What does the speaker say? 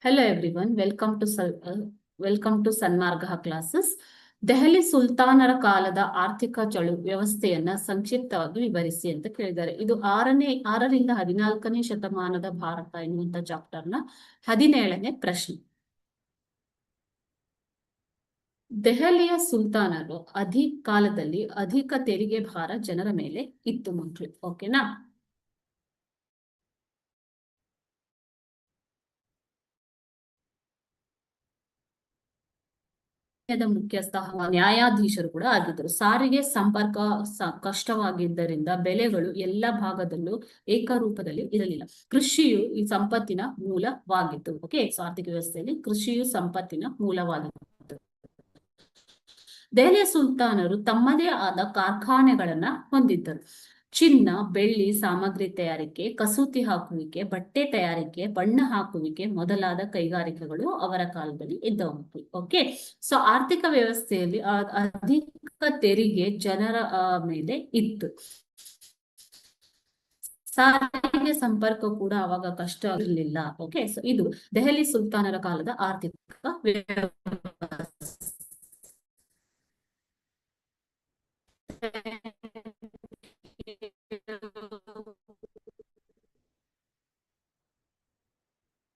Hello everyone, welcome to Sanmarga classes. Delhi ಸುಲ್ತಾನರ ಕಾಲದ ಆರ್ಥಿಕ ವ್ಯವಸ್ಥೆಯನ್ನ ಸಂಕ್ಷಿಪ್ತವಾಗಿ ವಿವರಿಸಿ ಅಂತ ಕೇಳಿದ್ದಾರೆ. ಇದು 6ರಿಂದ 14ನೇ ಶತಮಾನದ ಭಾರತ ಎನ್ನುವಂತ ಚಾಪ್ಟರ್ನ 17ನೇ ಪ್ರಶ್ನೆ. ದೆಹಲಿಯ ಸುಲ್ತಾನರು ಕಾಲದಲ್ಲಿ ಅಧಿಕ ತೆರಿಗೆ ಭಾರ ಜನರ ಮೇಲೆ ಇತ್ತು ಮಕ್ಕಳು. ಓಕೆನಾ? ಮುಖ್ಯಸ್ಥ ನ್ಯಾಯಾಧೀಶರು ಕೂಡ ಆಗಿದ್ದರು. ಸಾರಿಗೆ ಸಂಪರ್ಕ ಕಷ್ಟವಾಗಿದ್ದರಿಂದ ಬೆಲೆಗಳು ಎಲ್ಲ ಭಾಗದಲ್ಲೂ ಏಕರೂಪದಲ್ಲಿ ಇರಲಿಲ್ಲ. ಕೃಷಿಯು ಈ ಸಂಪತ್ತಿನ ಮೂಲವಾಗಿತ್ತು. ಓಕೆ, ಆರ್ಥಿಕ ವ್ಯವಸ್ಥೆಯಲ್ಲಿ ಕೃಷಿಯು ಸಂಪತ್ತಿನ ಮೂಲವಾಗಿತ್ತು. ದೆಹಲಿಯ ಸುಲ್ತಾನರು ತಮ್ಮದೇ ಆದ ಕಾರ್ಖಾನೆಗಳನ್ನ ಹೊಂದಿದ್ದರು. ಚಿನ್ನ, ಬೆಳ್ಳಿ ಸಾಮಗ್ರಿ ತಯಾರಿಕೆ, ಕಸೂತಿ ಹಾಕುವಿಕೆ, ಬಟ್ಟೆ ತಯಾರಿಕೆ, ಬಣ್ಣ ಹಾಕುವಿಕೆ ಮೊದಲಾದ ಕೈಗಾರಿಕೆಗಳು ಅವರ ಕಾಲದಲ್ಲಿ ಇದ್ದವು. ಓಕೆ, ಸೊ ಆರ್ಥಿಕ ವ್ಯವಸ್ಥೆಯಲ್ಲಿ ಅಧಿಕ ತೆರಿಗೆ ಜನರ ಮೇಲೆ ಇತ್ತು. ಸಾರಿಗೆ ಸಂಪರ್ಕ ಕೂಡ ಅವಾಗ ಕಷ್ಟ ಇರಲಿಲ್ಲ. ಓಕೆ, ಸೊ ಇದು ದೆಹಲಿ ಸುಲ್ತಾನರ ಕಾಲದ ಆರ್ಥಿಕ ವ್ಯವಸ್ಥೆ.